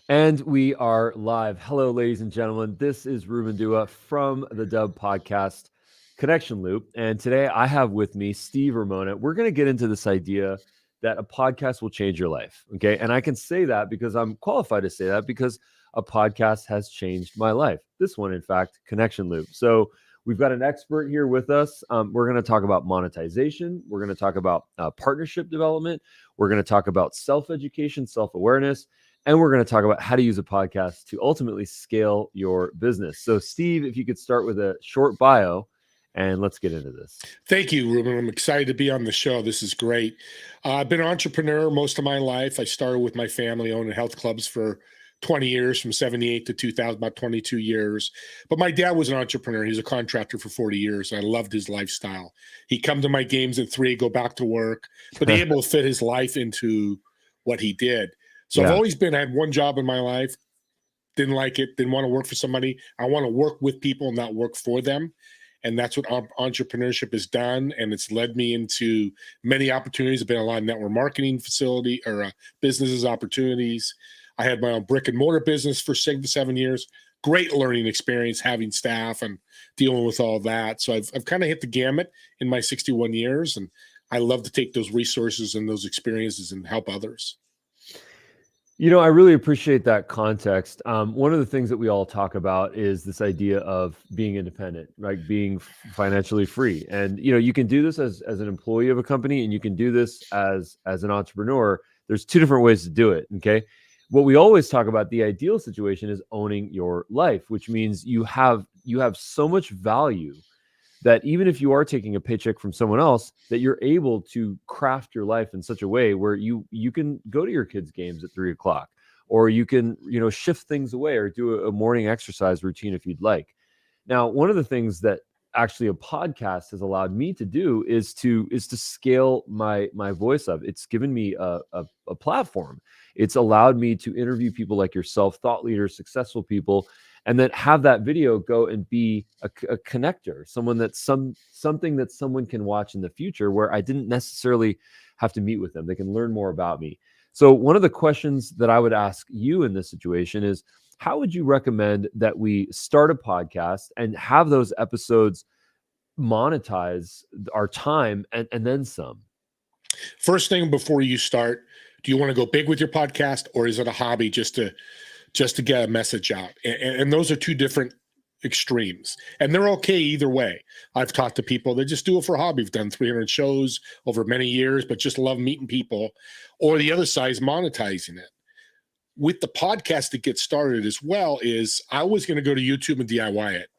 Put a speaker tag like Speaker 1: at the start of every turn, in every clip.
Speaker 1: And we are live. Hello, ladies and gentlemen. This is Ruben Dua from the Dubb podcast Connection Loop. And today I have with me Steve Ramona. We're going to get into this idea that a podcast will change your life. Okay. And I can say that because I'm qualified to say that because a podcast has changed my life. This one, in fact, Connection Loop. So we've got an expert here with us. We're going to talk about monetization. We're going to talk about partnership development. We're going to talk about self-education, self-awareness. And we're going to talk about how to use a podcast to ultimately scale your business. So, Steve, if you could start with a short bio, and let's get into this.
Speaker 2: Thank you, Ruben. I'm excited to be on the show. This is great. I've been an entrepreneur most of my life. I started with my family owning health clubs for 20 years, from 78 to 2000, about 22 years. But my dad was an entrepreneur. He was a contractor for 40 years. I loved his lifestyle. He'd come to my games at 3, go back to work, but able to fit his life into what he did. So I've always had one job in my life, didn't like it, didn't want to work for somebody. I want to work with people, not work for them. And that's what entrepreneurship has done. And it's led me into many opportunities. I've been in a lot of network marketing businesses opportunities. I had my own brick and mortar business for 7 years. Great learning experience, having staff and dealing with all that. So I've kind of hit the gamut in my 61 years. And I love to take those resources and those experiences and help others.
Speaker 1: You know, I really appreciate that context. One of the things that we all talk about is this idea of being independent, like being financially free. And, you know, you can do this as an employee of a company, and you can do this as an entrepreneur. There's two different ways to do it, okay? What we always talk about, the ideal situation, is owning your life, which means you have so much value that even if you are taking a paycheck from someone else, that you're able to craft your life in such a way where you can go to your kids' games at 3 o'clock, or you can, shift things away or do a morning exercise routine if you'd like. Now, one of the things that actually a podcast has allowed me to do is to scale my voice up. It's given me a platform. It's allowed me to interview people like yourself, thought leaders, successful people, and then have that video go and be a connector, something that someone can watch in the future where I didn't necessarily have to meet with them. They can learn more about me. So one of the questions that I would ask you in this situation is, how would you recommend that we start a podcast and have those episodes monetize our time and then some?
Speaker 2: First thing before you start, do you want to go big with your podcast, or is it a hobby just to get a message out? And those are two different extremes, and they're okay either way. I've talked to people that just do it for a hobby. I've done 300 shows over many years, but just love meeting people. Or the other side is monetizing it. With the podcast to get started as well, is I was going to go to YouTube and DIY it.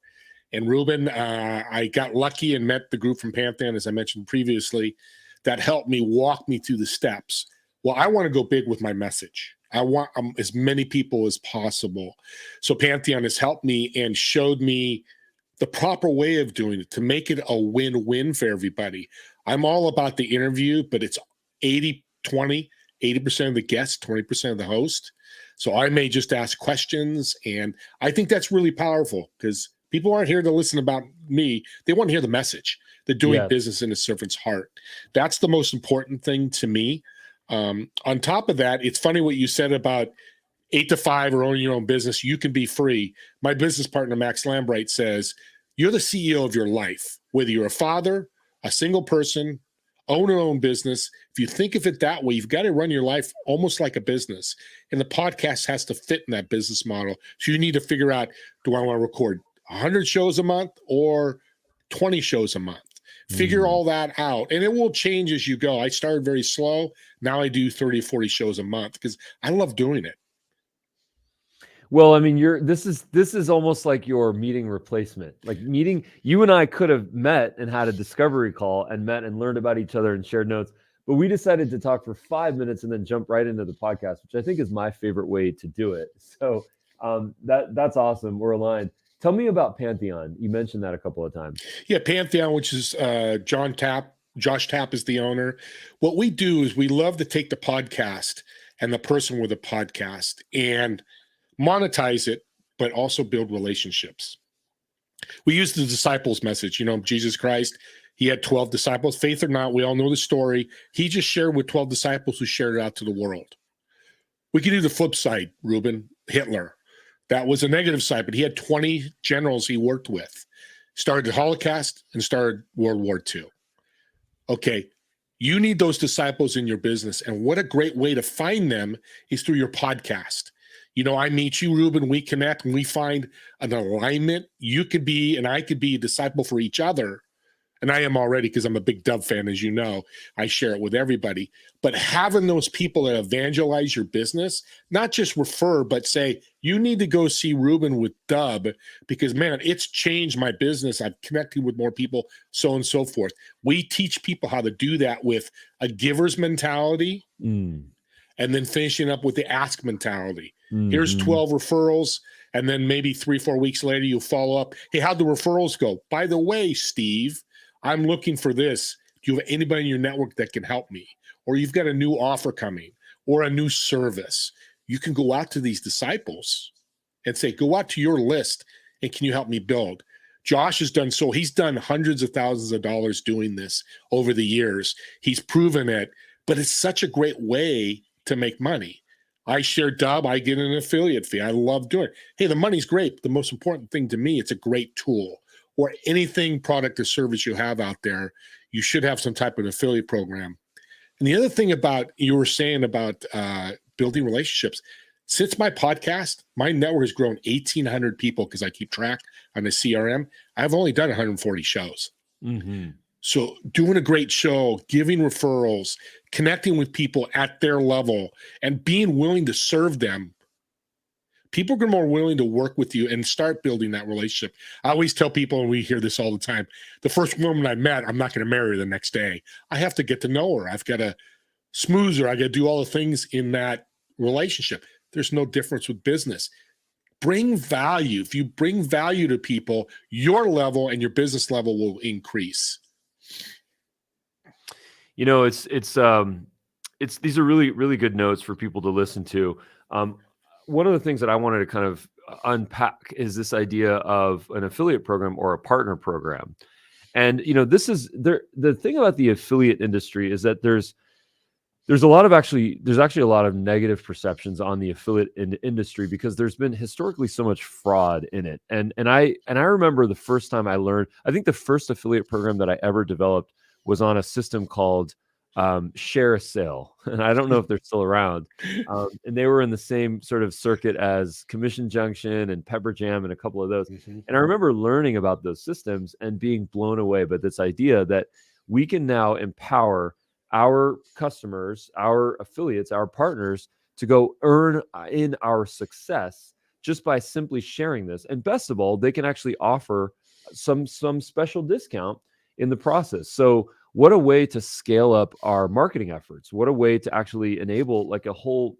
Speaker 2: And Ruben, I got lucky and met the group from Pantheon, as I mentioned previously, that helped me walk me through the steps. Well, I want to go big with my message. I want as many people as possible. So Pantheon has helped me and showed me the proper way of doing it to make it a win-win for everybody. I'm all about the interview, but it's 80-20, 80% of the guest, 20% of the host. So I may just ask questions, and I think that's really powerful because people aren't here to listen about me. They want to hear the message. They're doing business in a servant's heart. That's the most important thing to me. On top of that, it's funny what you said about 8 to 5 or owning your own business. You can be free. My business partner, Max Lambright, says, you're the CEO of your life, whether you're a father, a single person, own your own business. If you think of it that way, you've got to run your life almost like a business. And the podcast has to fit in that business model. So you need to figure out, do I want to record 100 shows a month or 20 shows a month? Figure all that out, and it will change as you go. I started very slow. Now I do 30, 40 shows a month because I love doing it.
Speaker 1: Well, I mean, this is almost like your meeting replacement. Like you and I could have met and had a discovery call and met and learned about each other and shared notes, but we decided to talk for 5 minutes and then jump right into the podcast, which I think is my favorite way to do it. So that's awesome. We're aligned. Tell me about Pantheon. You mentioned that a couple of times.
Speaker 2: Yeah, Pantheon, which is Josh Tapp is the owner. What we do is we love to take the podcast and the person with the podcast and monetize it, but also build relationships. We use the disciples message. Jesus Christ, he had 12 disciples. Faith or not, we all know the story. He just shared with 12 disciples who shared it out to the world. We can do the flip side, Ruben. Hitler. That was a negative side, but he had 20 generals he worked with. Started the Holocaust and started World War II. Okay, you need those disciples in your business. And what a great way to find them is through your podcast. I meet you, Ruben, we connect, and we find an alignment. You could be, and I could be a disciple for each other. And I am already, because I'm a big Dubb fan, as you know. I share it with everybody. But having those people that evangelize your business, not just refer, but say, you need to go see Ruben with Dubb because, man, it's changed my business. I've connected with more people, so on and so forth. We teach people how to do that with a giver's mentality and then finishing up with the ask mentality. Here's 12 referrals. And then maybe 3-4 weeks later, you'll follow up. Hey, how'd the referrals go? By the way, Steve, I'm looking for this. Do you have anybody in your network that can help me? Or you've got a new offer coming or a new service. You can go out to these disciples and say, go out to your list and can you help me build? Josh has done so. He's done hundreds of thousands of dollars doing this over the years. He's proven it, but it's such a great way to make money. I share Dubb. I get an affiliate fee. I love doing it. Hey, the money's great. But the most important thing to me, it's a great tool. Or anything product or service you have out there, you should have some type of affiliate program. And the other thing about you were saying about building relationships, since my podcast, my network has grown 1,800 people because I keep track on the CRM. I've only done 140 shows. So doing a great show, giving referrals, connecting with people at their level, and being willing to serve them. People are more willing to work with you and start building that relationship. I always tell people, and we hear this all the time, the first woman I met, I'm not going to marry her the next day. I have to get to know her. I've got to smooth her. I got to do all the things in that relationship. There's no difference with business. Bring value. If you bring value to people, your level and your business level will increase.
Speaker 1: It's these are really, really good notes for people to listen to. One of the things that I wanted to kind of unpack is this idea of an affiliate program or a partner program. And, this is the thing about the affiliate industry is that there's actually a lot of negative perceptions on the affiliate industry because there's been historically so much fraud in it. And I remember the first time I think the first affiliate program that I ever developed was on a system called Share a Sale. And I don't know if they're still around. And they were in the same sort of circuit as Commission Junction and Pepper Jam and a couple of those. And I remember learning about those systems and being blown away by this idea that we can now empower our customers, our affiliates, our partners to go earn in our success just by simply sharing this. And best of all, they can actually offer some special discount in the process. So what a way to scale up our marketing efforts. What a way to actually enable like a whole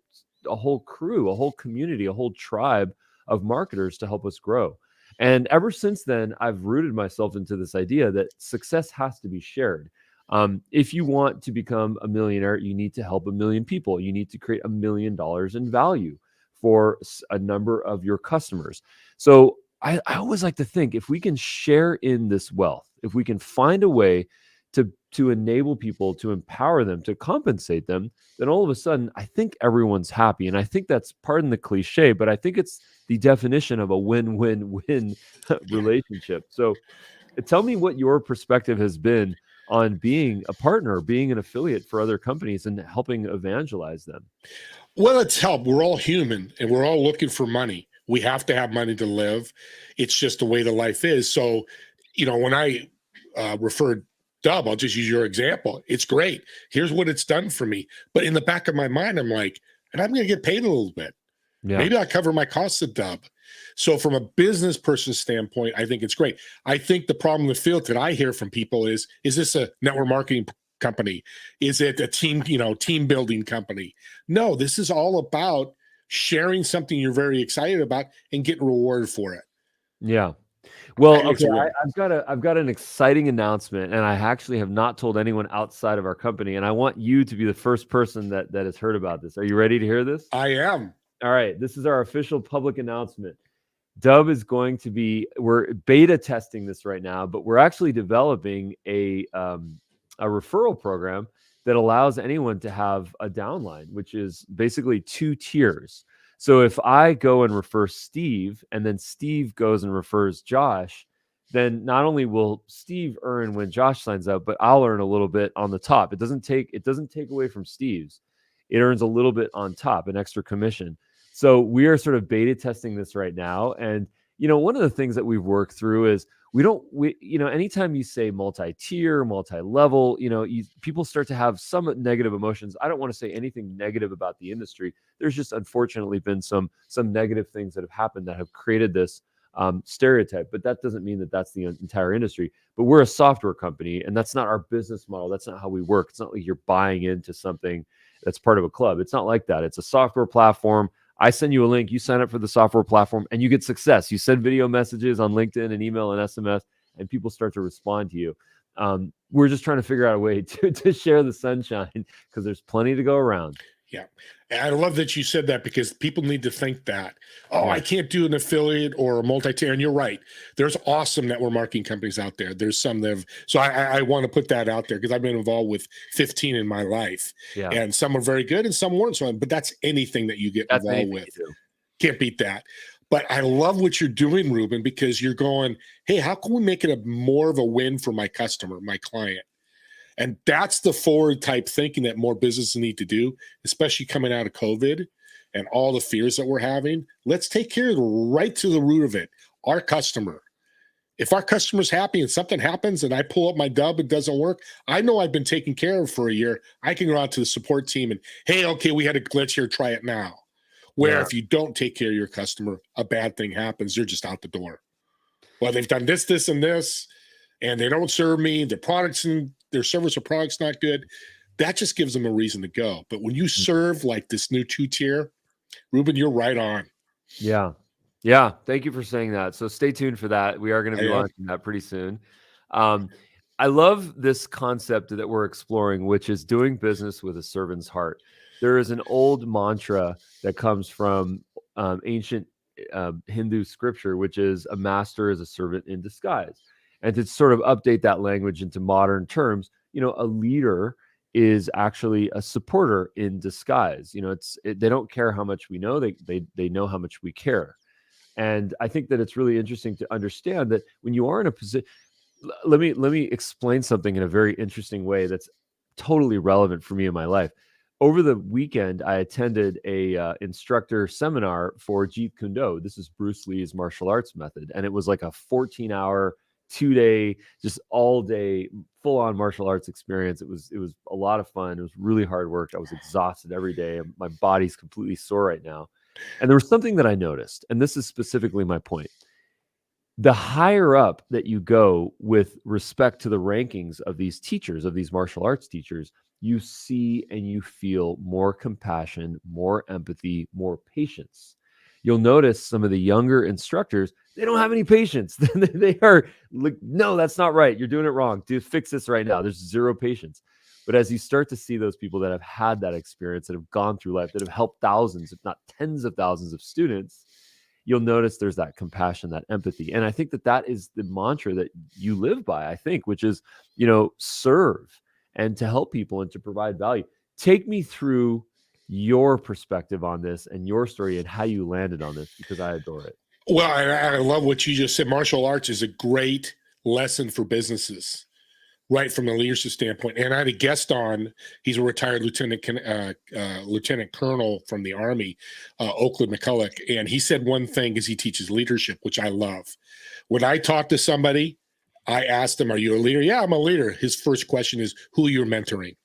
Speaker 1: crew, a whole community, a whole tribe of marketers to help us grow. And ever since then, I've rooted myself into this idea that success has to be shared. If you want to become a millionaire, you need to help 1 million people. You need to create $1 million in value for a number of your customers. So I always like to think if we can share in this wealth, if we can find a way to enable people, to empower them, to compensate them, then all of a sudden, I think everyone's happy. And I think that's, pardon the cliche, but I think it's the definition of a win-win-win relationship. So tell me what your perspective has been on being a partner, being an affiliate for other companies and helping evangelize them.
Speaker 2: Well, it's help. We're all human and we're all looking for money. We have to have money to live. It's just the way the life is. So, when I referred Dubb, I'll just use your example. It's great. Here's what it's done for me. But in the back of my mind, I'm like, and I'm going to get paid a little bit. Yeah. Maybe I'll cover my costs of Dubb. So from a business person standpoint, I think it's great. I think the problem in the field that I hear from people is this a network marketing company? Is it a team building company? No, this is all about sharing something you're very excited about and getting rewarded for it.
Speaker 1: Yeah. Well, okay, I've got an exciting announcement, and I actually have not told anyone outside of our company, and I want you to be the first person that has heard about this. Are you ready to hear this?
Speaker 2: I am.
Speaker 1: All right, this is our official public announcement. Dubb is going to be, we're beta testing this right now, but we're actually developing a referral program that allows anyone to have a downline, which is basically 2 tiers. So if I go and refer Steve, and then Steve goes and refers Josh, then not only will Steve earn when Josh signs up, but I'll earn a little bit on the top. It doesn't take away from Steve's. It earns a little bit on top, an extra commission. So we are sort of beta testing this right now. And, one of the things that we've worked through is anytime you say multi-tier, multi-level, people start to have some negative emotions. I don't want to say anything negative about the industry. There's just unfortunately been some negative things that have happened that have created this stereotype, but that doesn't mean that that's the entire industry. But we're a software company, and that's not our business model. That's not how we work. It's not like you're buying into something that's part of a club. It's not like that. It's a software platform. I send you a link, you sign up for the software platform, and you get success. You send video messages on LinkedIn and email and SMS, and people start to respond to you. We're just trying to figure out a way to share the sunshine, because there's plenty to go around.
Speaker 2: Yeah. And I love that you said that, because people need to think that, I can't do an affiliate or a multi-tier. And you're right. There's awesome network marketing companies out there. There's some that have, so I want to put that out there, because I've been involved with 15 in my life. Yeah. And some are very good and some weren't. So, but that's anything that you get involved with. Can't beat that. But I love what you're doing, Ruben, because you're going, hey, how can we make it more of a win for my customer, my client? And that's the forward type thinking that more businesses need to do, especially coming out of COVID and all the fears that we're having. Let's take care of right to the root of it, our customer. If our customer's happy and something happens and I pull up my Dubb, it doesn't work, I know I've been taken care of for a year. I can go out to the support team and, hey, okay, we had a glitch here, try it now. Where if you don't take care of your customer, a bad thing happens, you're just out the door. Well, they've done this, this, and this, and they don't serve me. Their products and their service or product's not good. That just gives them a reason to go. But when you serve like this new 2-tier, Ruben, you're right on.
Speaker 1: Yeah. Yeah. Thank you for saying that. So stay tuned for that. We are going to be launching that pretty soon. I love this concept that we're exploring, which is doing business with a servant's heart. There is an old mantra that comes from ancient Hindu scripture, which is a master is a servant in disguise. And to sort of update that language into modern terms, a leader is actually a supporter in disguise. They don't care how much we know; they know how much we care. And I think that it's really interesting to understand that when you are in a position, let me explain something in a very interesting way that's totally relevant for me in my life. Over the weekend, I attended a instructor seminar for Jeet Kune Do. This is Bruce Lee's martial arts method, and it was like a 14-hour 2-day, just all day, full on martial arts experience. It was a lot of fun. It was really hard work. I was exhausted every day. My body's completely sore right now. And there was something that I noticed, and this is specifically my point. The higher up that you go with respect to the rankings of these teachers, of these martial arts teachers, you see and you feel more compassion, more empathy, more patience. You'll notice some of the younger instructors, they don't have any patience. They are like, no, that's not right. You're doing it wrong. Dude, fix this right now. There's zero patience. But as you start to see those people that have had that experience, that have gone through life, that have helped thousands, if not tens of thousands of students, you'll notice there's that compassion, that empathy. And I think that is the mantra that you live by, I think, which is, serve and to help people and to provide value. Take me through your perspective on this and your story and how you landed on this, because I adore it.
Speaker 2: Well, I love what you just said. Martial arts is a great lesson for businesses, right, from a leadership standpoint. And I had a guest on. He's a retired lieutenant colonel from the Army, Oakland McCulloch. And he said one thing is he teaches leadership, which I love. When I talk to somebody, I ask them, are you a leader? Yeah, I'm a leader. His first question is, who you're mentoring.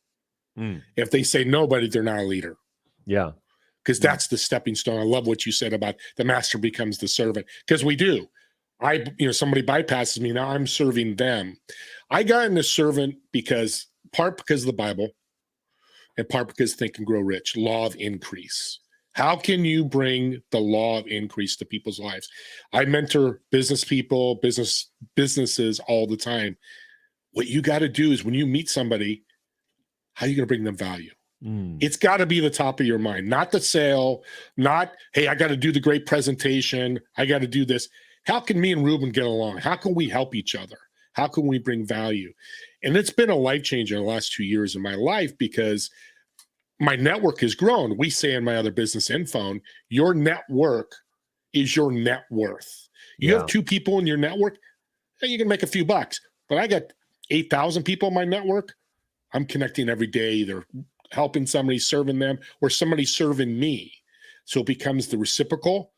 Speaker 2: If they say nobody, they're not a leader.
Speaker 1: Yeah.
Speaker 2: Because that's the stepping stone. I love what you said about the master becomes the servant, because we do. Somebody bypasses me, now I'm serving them. I got into servant part because of the Bible, and part because Think and Grow Rich, law of increase. How can you bring the law of increase to people's lives? I mentor business people, businesses all the time. What you got to do is when you meet somebody, how are you going to bring them value? It's got to be the top of your mind, not the sale, not, hey, I got to do the great presentation. I got to do this. How can me and Ruben get along? How can we help each other? How can we bring value? And it's been a life changer in the last 2 years of my life, because my network has grown. We say in my other business info, your network is your net worth. You have 2 people in your network, you can make a few bucks. But I got 8,000 people in my network. I'm connecting every day, either helping somebody, serving them, or somebody serving me. So it becomes the reciprocal.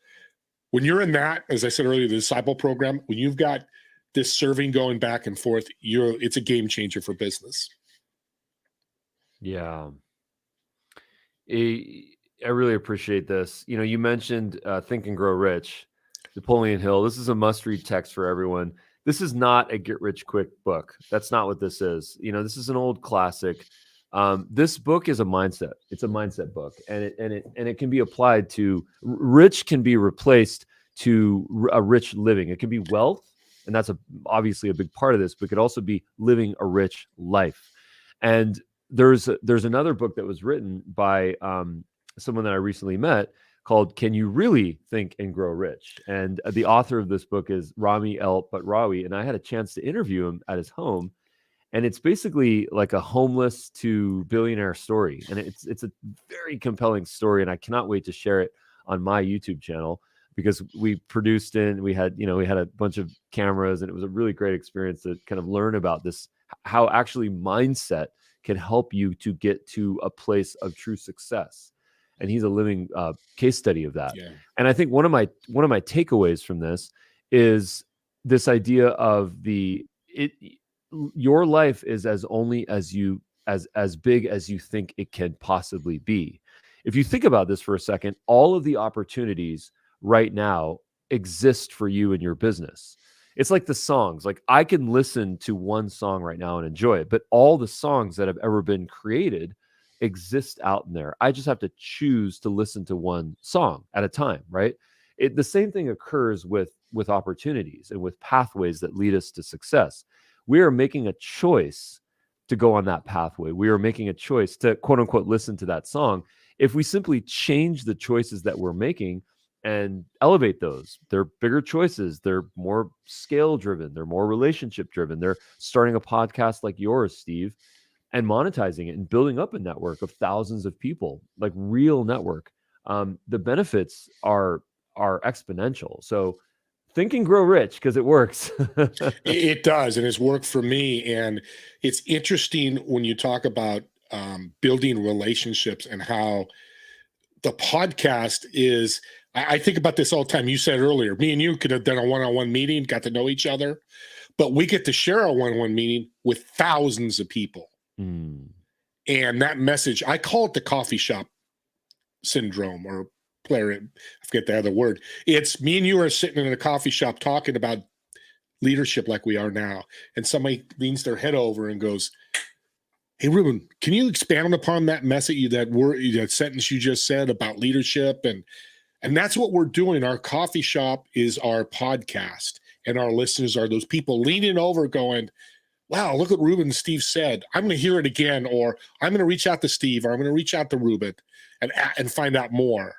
Speaker 2: When you're in that, as I said earlier, the disciple program, when you've got this serving going back and forth, it's a game changer for business.
Speaker 1: Yeah. I really appreciate this. You mentioned Think and Grow Rich, Napoleon Hill. This is a must-read text for everyone. This is not a get-rich-quick book. That's not what this is. This is an old classic. This book is a mindset. It's a mindset book, and it can be applied to rich can be replaced to a rich living. It can be wealth, and that's obviously a big part of this, but it could also be living a rich life. And there's another book that was written by someone that I recently met called "Can You Really Think and Grow Rich?" And the author of this book is Rami El Batrawi, and I had a chance to interview him at his home. And it's basically like a homeless to billionaire story, and it's a very compelling story, and I cannot wait to share it on my YouTube channel, because we produced and we had a bunch of cameras, and it was a really great experience to kind of learn about this, how actually mindset can help you to get to a place of true success. And he's a living case study of that. Yeah. And I think one of my takeaways from this is this idea of your life is as big as you think it can possibly be. If you think about this for a second, all of the opportunities right now exist for you in your business. It's like the songs. Like, I can listen to one song right now and enjoy it, but all the songs that have ever been created exist out in there. I just have to choose to listen to one song at a time, right? The same thing occurs with opportunities and with pathways that lead us to success. We are making a choice to go on that pathway. We are making a choice to, quote unquote, listen to that song. If we simply change the choices that we're making and elevate those, they're bigger choices. They're more scale driven. They're more relationship driven. They're starting a podcast like yours, Steve, and monetizing it and building up a network of thousands of people, like real network. The benefits are exponential. So think and grow rich, because it works.
Speaker 2: It does, and it's worked for me. And it's interesting when you talk about building relationships and how the podcast is. I think about this all the time. You said earlier, me and you could have done a one-on-one meeting, got to know each other, but we get to share a one-on-one meeting with thousands of people. And that message, I call it the coffee shop syndrome, or I forget the other word. It's me and you are sitting in a coffee shop talking about leadership like we are now, and somebody leans their head over and goes, "Hey, Ruben, can you expand upon that message, that sentence you just said about leadership?" And that's what we're doing. Our coffee shop is our podcast, and our listeners are those people leaning over going, "Wow, look what Ruben and Steve said. I'm going to hear it again," or "I'm going to reach out to Steve," or "I'm going to reach out to Ruben and find out more."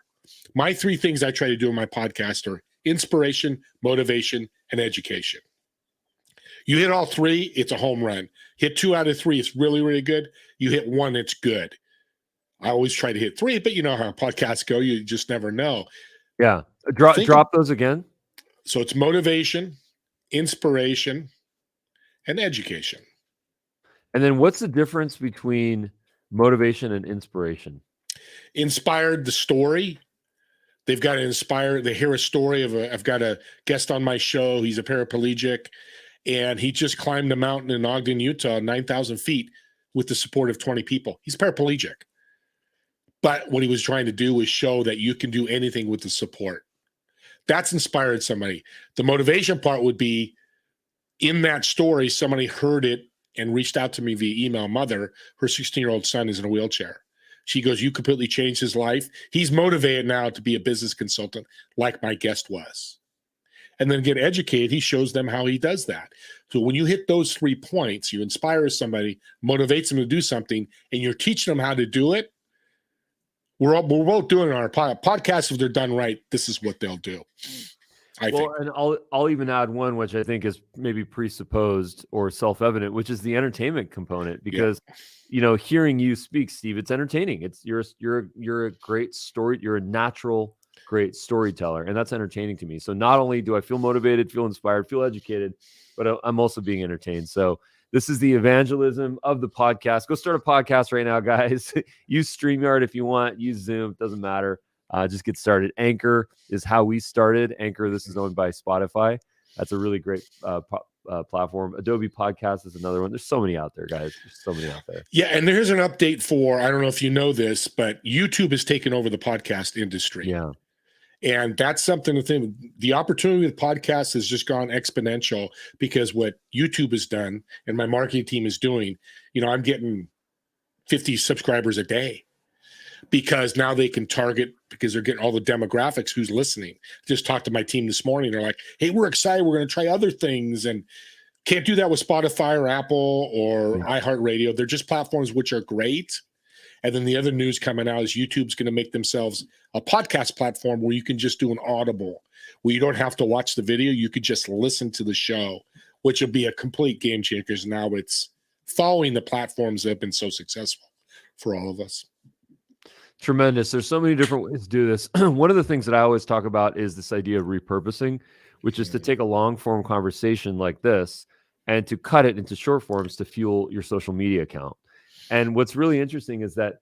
Speaker 2: My 3 things I try to do in my podcast are inspiration, motivation, and education. You hit all 3, it's a home run. Hit 2 out of 3, it's really, really good. You hit 1, it's good. I always try to hit 3, but you know how podcasts go. You just never know.
Speaker 1: Yeah. Drop those again.
Speaker 2: So it's motivation, inspiration, and education.
Speaker 1: And then what's the difference between motivation and inspiration?
Speaker 2: Inspired, the story. They've got to inspire. They hear a story I've got a guest on my show. He's a paraplegic, and he just climbed a mountain in Ogden, Utah, 9,000 feet with the support of 20 people. He's paraplegic. But what he was trying to do was show that you can do anything with the support. That's inspired somebody. The motivation part would be, in that story, somebody heard it and reached out to me via email. Mother, her 16-year-old son is in a wheelchair. She goes, "You completely changed his life. He's motivated now to be a business consultant like my guest was." And then get educated. He shows them how he does that. So when you hit those 3 points, you inspire somebody, motivates them to do something, and you're teaching them how to do it. We're both doing our podcast. If they're done right, this is what they'll do. I think.
Speaker 1: Well, and I'll even add one which I think is maybe presupposed or self-evident, which is the entertainment component.
Speaker 2: Yeah.
Speaker 1: Because hearing you speak, Steve, it's entertaining. It's you're a great story. You're a natural great storyteller, and that's entertaining to me. So not only do I feel motivated, feel inspired, feel educated, but I'm also being entertained. So this is the evangelism of the podcast. Go start a podcast right now, guys. Use StreamYard if you want. Use Zoom. It doesn't matter. Just get started. Anchor is how we started. Anchor, this is owned by Spotify. That's a really great platform. Adobe Podcast is another one. There's so many out there, guys. There's so many out there.
Speaker 2: Yeah, and there's an update for, I don't know if you know this, but YouTube has taken over the podcast industry.
Speaker 1: Yeah.
Speaker 2: And that's something to think. The opportunity with podcasts has just gone exponential because what YouTube has done and my marketing team is doing, I'm getting 50 subscribers a day because now they can target, because they're getting all the demographics who's listening. Just talked to my team this morning. They're like, hey, we're excited. We're going to try other things. And can't do that with Spotify or Apple or iHeartRadio. They're just platforms which are great. And then the other news coming out is YouTube's going to make themselves a podcast platform where you can just do an audible, where you don't have to watch the video. You could just listen to the show, which will be a complete game changer because now it's following the platforms that have been so successful for all of us.
Speaker 1: Tremendous. There's so many different ways to do this. One of the things that I always talk about is this idea of repurposing, which is to take a long form conversation like this and to cut it into short forms to fuel your social media account. And what's really interesting is that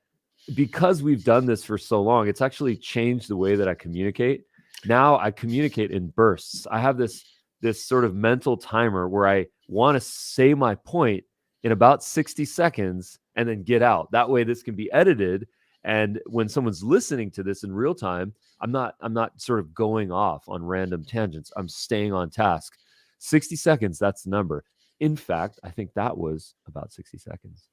Speaker 1: because we've done this for so long, it's actually changed the way that I communicate. Now I communicate in bursts. I have this sort of mental timer where I want to say my point in about 60 seconds and then get out. That way this can be edited. And when someone's listening to this in real time, I'm not sort of going off on random tangents. I'm staying on task. 60 seconds, that's the number. In fact, I think that was about 60 seconds.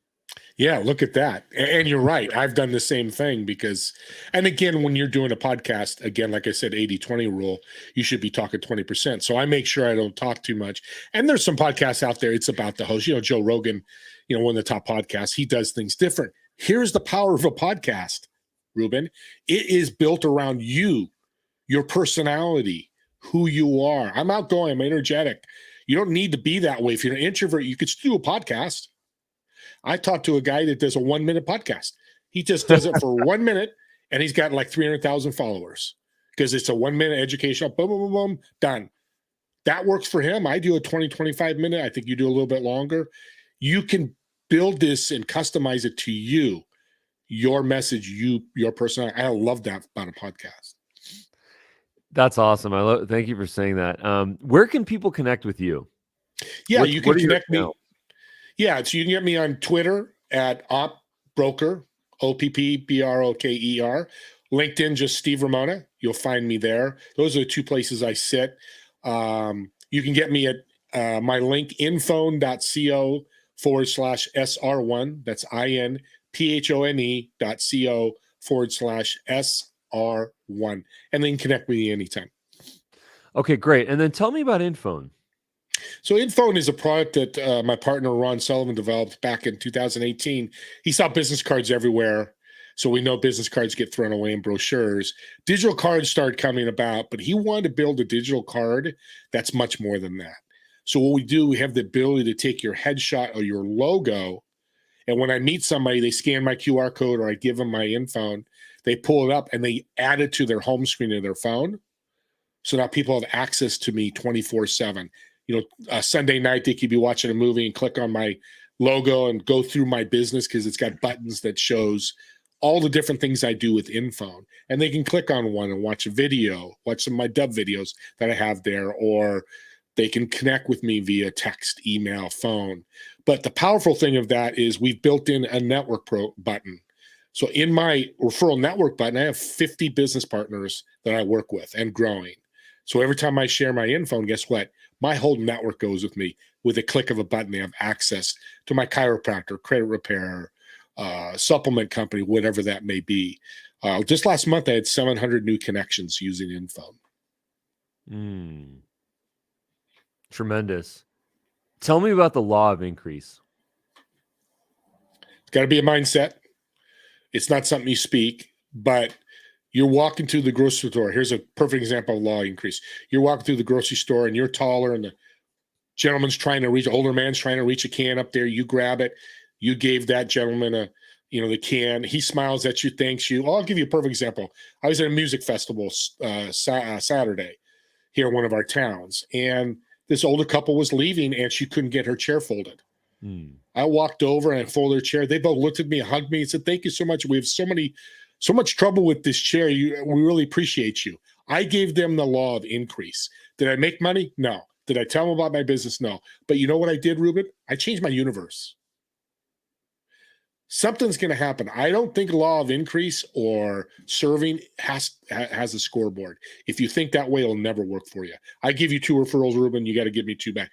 Speaker 2: Yeah, look at that. And you're right. I've done the same thing because, and again, when you're doing a podcast, again, like I said, 80-20 rule, you should be talking 20%. So I make sure I don't talk too much. And there's some podcasts out there, it's about the host. Joe Rogan, one of the top podcasts, he does things different. Here's the power of a podcast, Ruben. It is built around you, your personality, who you are. I'm outgoing, I'm energetic. You don't need to be that way. If you're an introvert, you could still do a podcast. I talked to a guy that does a 1-minute podcast. He just does it for 1 minute, and he's got like 300,000 followers because it's a 1-minute educational, boom, boom, boom, boom, done. That works for him. I do a 20, 25 minute. I think you do a little bit longer. You can build this and customize it to you, your message, your personality. I love that about a podcast.
Speaker 1: That's awesome. Thank you for saying that. Where can people connect with you?
Speaker 2: Yeah, you can connect me. Yeah, so you can get me on Twitter at OppBroker, OppBroker. LinkedIn, just Steve Ramona. You'll find me there. Those are the two places I sit. You can get me at my link, infone.co/SR1. That's INPHONE.co/SR1. And then connect with me anytime.
Speaker 1: Okay, great. And then tell me about Infone.
Speaker 2: So Infone is a product that my partner Ron Sullivan developed back in 2018. He saw business cards everywhere. So we know business cards get thrown away in brochures. Digital cards started coming about, but he wanted to build a digital card that's much more than that. So what we do, we have the ability to take your headshot or your logo, and when I meet somebody, they scan my QR code or I give them my Infone, they pull it up and they add it to their home screen of their phone. So now people have access to me 24/7. Sunday night, they could be watching a movie and click on my logo and go through my business because it's got buttons that shows all the different things I do with Infone. And they can click on one and watch a video, watch some of my Dubb videos that I have there, or they can connect with me via text, email, phone. But the powerful thing of that is we've built in a network button. So in my referral network button, I have 50 business partners that I work with and growing. So every time I share my Infone, guess what? My whole network goes with me. With a click of a button, they have access to my chiropractor, credit repair, supplement company, whatever that may be. Just last month, I had 700 new connections using Infone.
Speaker 1: Tremendous. Tell me about the law of increase.
Speaker 2: It's got to be a mindset. It's not something you speak, but You're walking through the grocery store. Here's a perfect example of law increase. You're walking through the grocery store and you're taller, and the gentleman's trying to reach, older man's trying to reach a can up there. You grab it. You gave that gentleman the can. He smiles at you, thanks you. I'll give you a perfect example. I was at a music festival Saturday here in one of our towns, and this older couple was leaving and she couldn't get her chair folded. I walked over and I folded her chair. They both looked at me, hugged me, and said, "Thank you so much. We have so much trouble with this chair. We really appreciate you." I gave them the law of increase. Did I make money? No. Did I tell them about my business? No. But you know what I did, Ruben? I changed my universe. Something's going to happen. I don't think law of increase or serving has a scoreboard. If you think that way, it'll never work for you. I give you 2 referrals, Ruben. You got to give me 2 back.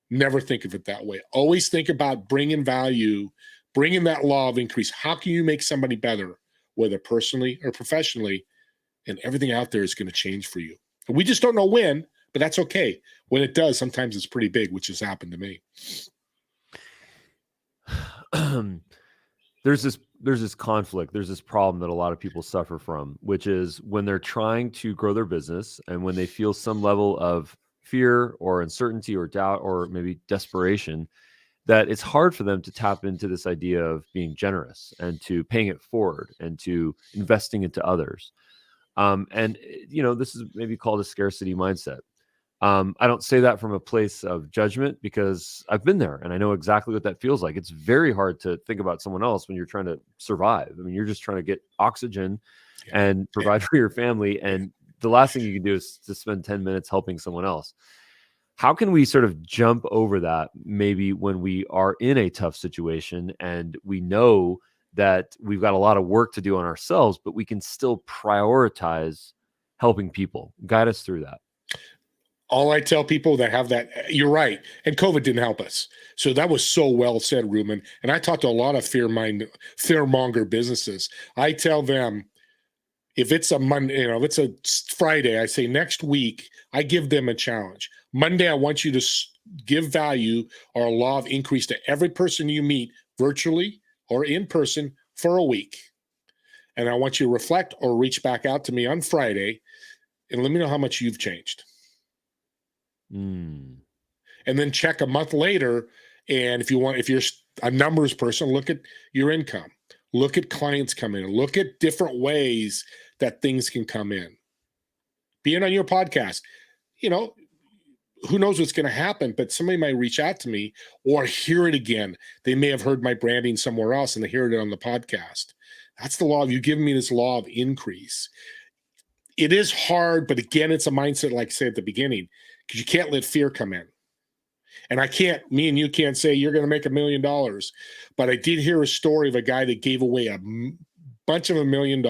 Speaker 2: Never think of it that way. Always think about bringing value, bringing that law of increase. How can you make somebody better, whether personally or professionally? And everything out there is going to change for you. And we just don't know when, but that's okay. When it does, sometimes it's pretty big, which has happened to me.
Speaker 1: There's this conflict. There's this problem that a lot of people suffer from, which is when they're trying to grow their business and when they feel some level of fear or uncertainty or doubt or maybe desperation, that it's hard for them to tap into this idea of being generous and to paying it forward and to investing into others. And this is maybe called a scarcity mindset. I don't say that from a place of judgment because I've been there and I know exactly what that feels like. It's very hard to think about someone else when you're trying to survive. I mean, you're just trying to get oxygen and provide for your family. And the last thing you can do is to spend 10 minutes helping someone else. How can we sort of jump over that maybe when we are in a tough situation and we know that we've got a lot of work to do on ourselves, but we can still prioritize helping people? Guide us through that.
Speaker 2: All I tell people that have that, you're right. And COVID didn't help us. So that was so well said, Ruben. And I talk to a lot of fearmonger businesses. I tell them, if it's a Monday, if it's a Friday, I say next week, I give them a challenge. Monday, I want you to give value or a law of increase to every person you meet virtually or in person for a week. And I want you to reflect or reach back out to me on Friday and let me know how much you've changed. And then check a month later. And if you're a numbers person, look at your income, look at clients come in, look at different ways that things can come in. Being on your podcast, who knows what's going to happen, but somebody might reach out to me or hear it again. They may have heard my branding somewhere else and they hear it on the podcast. That's the law of, you've given me this law of increase. It is hard, but again, it's a mindset, like I said at the beginning, because you can't let fear come in. And me and you can't say you're going to make $1 million. But I did hear a story of a guy that gave away a bunch of $1 million.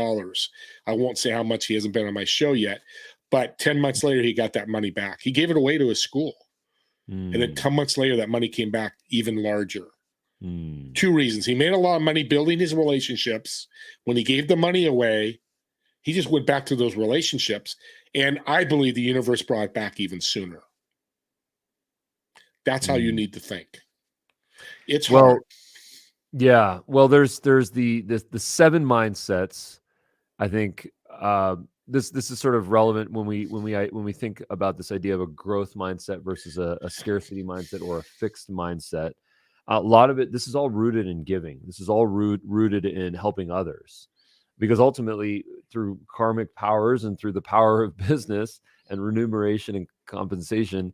Speaker 2: I won't say how much. He hasn't been on my show yet. But 10 months later, he got that money back. He gave it away to his school. And then 10 months later, that money came back even larger. 2 reasons. He made a lot of money building his relationships. When he gave the money away, he just went back to those relationships. And I believe the universe brought it back even sooner. That's how you need to think. It's hard.
Speaker 1: Yeah. Well, there's the 7 mindsets. I think this is sort of relevant when we think about this idea of a growth mindset versus a scarcity mindset or a fixed mindset. A lot of it, this is all rooted in giving. This is all rooted in helping others, because ultimately through karmic powers and through the power of business and remuneration and compensation,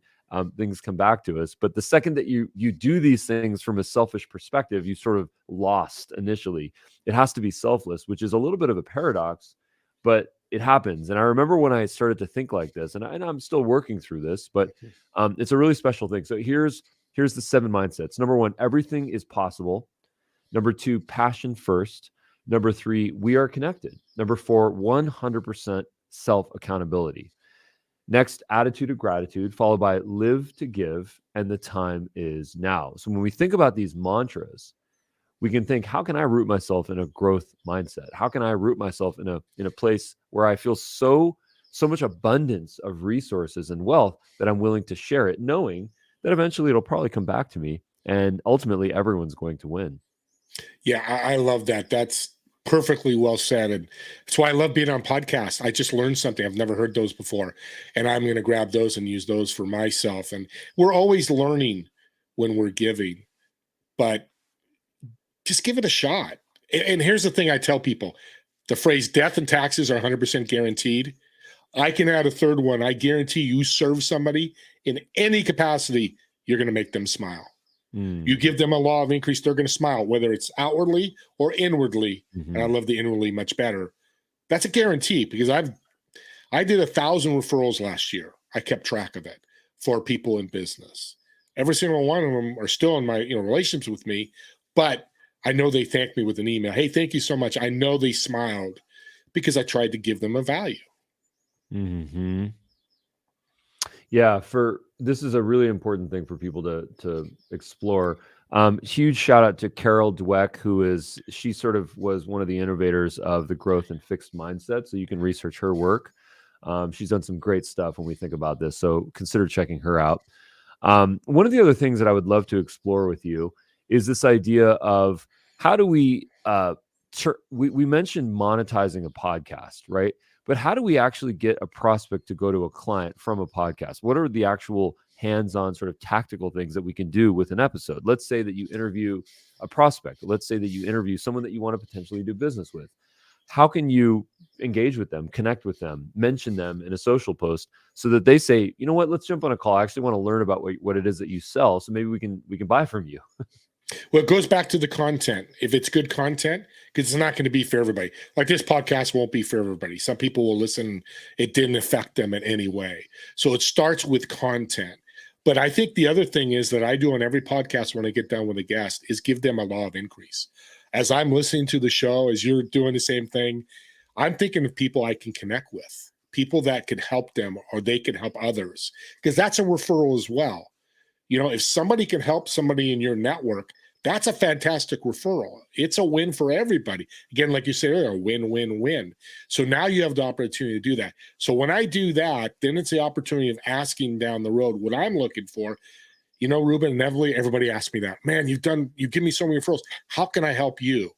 Speaker 1: things come back to us. But the second that you do these things from a selfish perspective, you sort of lost initially. It has to be selfless, which is a little bit of a paradox, but it happens. And I remember when I started to think like this, and I'm still working through this, but it's a really special thing. So here's the 7 mindsets. Number 1, everything is possible. Number 2, passion first. Number 3, we are connected. Number 4, 100% self-accountability. Next, attitude of gratitude, followed by live to give, and the time is now. So when we think about these mantras, we can think, how can I root myself in a growth mindset? How can I root myself in a place where I feel so much abundance of resources and wealth that I'm willing to share it, knowing that eventually it'll probably come back to me and ultimately everyone's going to win.
Speaker 2: Yeah, I love that. That's Perfectly well said. And that's why I love being on podcasts. I just learned something. I've never heard those before. And I'm going to grab those and use those for myself. And we're always learning when we're giving, but just give it a shot. And here's the thing I tell people: the phrase death and taxes are 100% guaranteed. I can add a third one. I guarantee you serve somebody in any capacity, you're going to make them smile. You give them a law of increase, they're going to smile, whether it's outwardly or inwardly.
Speaker 1: Mm-hmm.
Speaker 2: And I love the inwardly much better. That's a guarantee, because I did 1,000 referrals last year. I kept track of it for people in business. Every single one of them are still in my relationships with me, but I know they thanked me with an email. Hey, thank you so much. I know they smiled because I tried to give them a value.
Speaker 1: Mm-hmm. Yeah, this is a really important thing for people to explore. Huge shout out to Carol Dweck, she sort of was one of the innovators of the growth and fixed mindset. So you can research her work. She's done some great stuff when we think about this. So consider checking her out. One of the other things that I would love to explore with you is this idea of how do we mentioned monetizing a podcast, right? But how do we actually get a prospect to go to a client from a podcast? What are the actual hands-on sort of tactical things that we can do with an episode? Let's say that you interview a prospect. Let's say that you interview someone that you want to potentially do business with. How can you engage with them, connect with them, mention them in a social post so that they say, you know what, let's jump on a call. I actually want to learn about what it is that you sell. So maybe we can buy from you.
Speaker 2: Well, it goes back to the content. If it's good content, because it's not going to be for everybody. Like this podcast won't be for everybody. Some people will listen. It didn't affect them in any way. So it starts with content. But I think the other thing is that I do on every podcast when I get done with a guest is give them a law of increase. As I'm listening to the show, as you're doing the same thing, I'm thinking of people I can connect with, people that could help them or they can help others, because that's a referral as well. If somebody can help somebody in your network, that's a fantastic referral. It's a win for everybody. Again, like you said earlier, win, win, win. So now you have the opportunity to do that. So when I do that, then it's the opportunity of asking down the road what I'm looking for. Ruben, inevitably, everybody asks me that. Man, you give me so many referrals. How can I help you?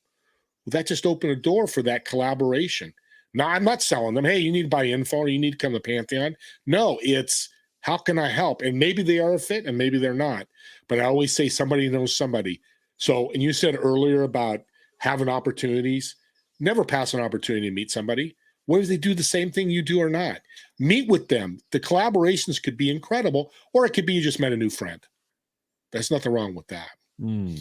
Speaker 2: Well, that just opened a door for that collaboration. Now, I'm not selling them. Hey, you need to buy info or you need to come to Pantheon. No, it's how can I help? And maybe they are a fit and maybe they're not. But I always say somebody knows somebody. So, and you said earlier about having opportunities. Never pass an opportunity to meet somebody. Whether they do the same thing you do or not, meet with them. The collaborations could be incredible, or it could be you just met a new friend. There's nothing wrong with that.
Speaker 1: Now,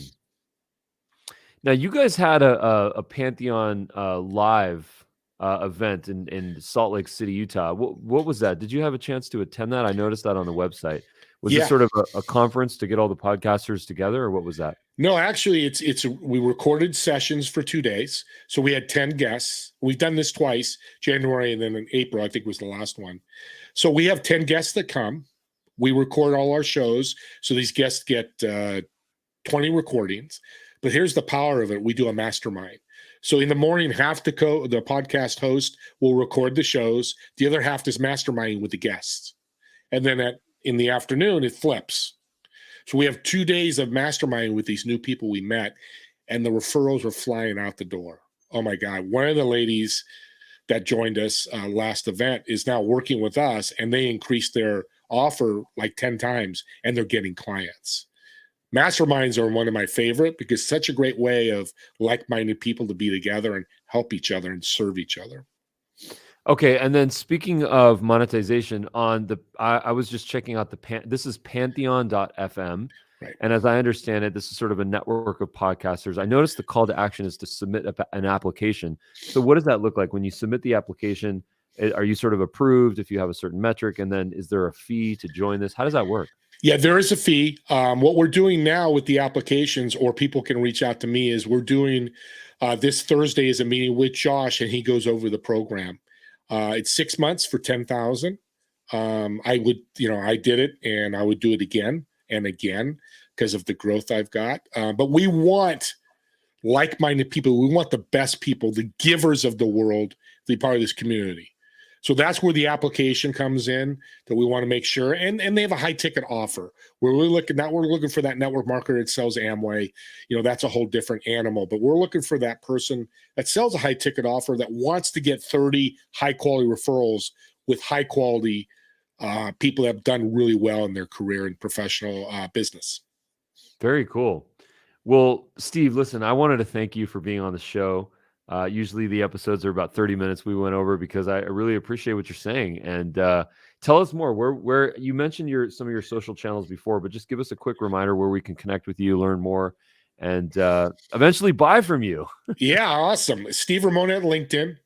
Speaker 1: you guys had a Pantheon live event in Salt Lake City, Utah. What was that? Did you have a chance to attend that? I noticed that on the website. Was it sort of a conference to get all the podcasters together, or what was that?
Speaker 2: No, actually, we recorded sessions for 2 days. So we had 10 guests. We've done this twice, January and then in April, I think was the last one. So we have 10 guests that come. We record all our shows. So these guests get 20 recordings. But here's the power of it. We do a mastermind. So in the morning, half the podcast host will record the shows. The other half is masterminding with the guests. And then in the afternoon, it flips. So we have 2 days of masterminding with these new people we met, and the referrals were flying out the door. Oh my God. One of the ladies that joined us last event is now working with us, and they increased their offer like 10 times, and they're getting clients. Masterminds are one of my favorite because such a great way of like-minded people to be together and help each other and serve each other.
Speaker 1: Okay, and then speaking of monetization, I was just checking out this is Pantheon.fm,
Speaker 2: right?
Speaker 1: And as I understand it, this is sort of a network of podcasters. I noticed the call to action is to submit an application. So what does that look like when you submit the application? Are you sort of approved if you have a certain metric? And then is there a fee to join this? How does that work?
Speaker 2: Yeah, there is a fee. What we're doing now with the applications, or people can reach out to me, is we're doing this Thursday is a meeting with Josh, and he goes over the program. It's 6 months for 10,000. I did it, and I would do it again and again because of the growth I've got. But we want like-minded people. We want the best people, the givers of the world, to be part of this community. So that's where the application comes in, that we want to make sure. And they have a high ticket offer. We're looking for that network marketer that sells Amway. That's a whole different animal. But we're looking for that person that sells a high ticket offer that wants to get 30 high quality referrals with high quality people that have done really well in their career and professional business.
Speaker 1: Very cool. Well, Steve, listen, I wanted to thank you for being on the show. Usually the episodes are about 30 minutes we went over because I really appreciate what you're saying. And tell us more. Where you mentioned some of your social channels before, but just give us a quick reminder where we can connect with you, learn more, and eventually buy from you.
Speaker 2: Yeah, awesome. Steve Ramona at LinkedIn,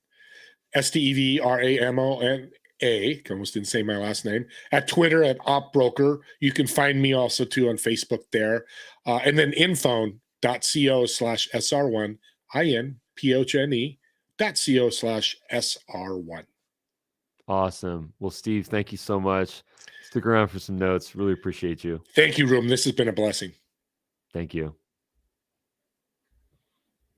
Speaker 2: StevRamona. I almost didn't say my last name. At Twitter at OpBroker. You can find me also too on Facebook there. And then infone.co/SR1, INPHONE.co/SR1.
Speaker 1: Awesome. Well, Steve, thank you so much. Stick around for some notes. Really appreciate you.
Speaker 2: Thank you, Room. This has been a blessing.
Speaker 1: Thank you.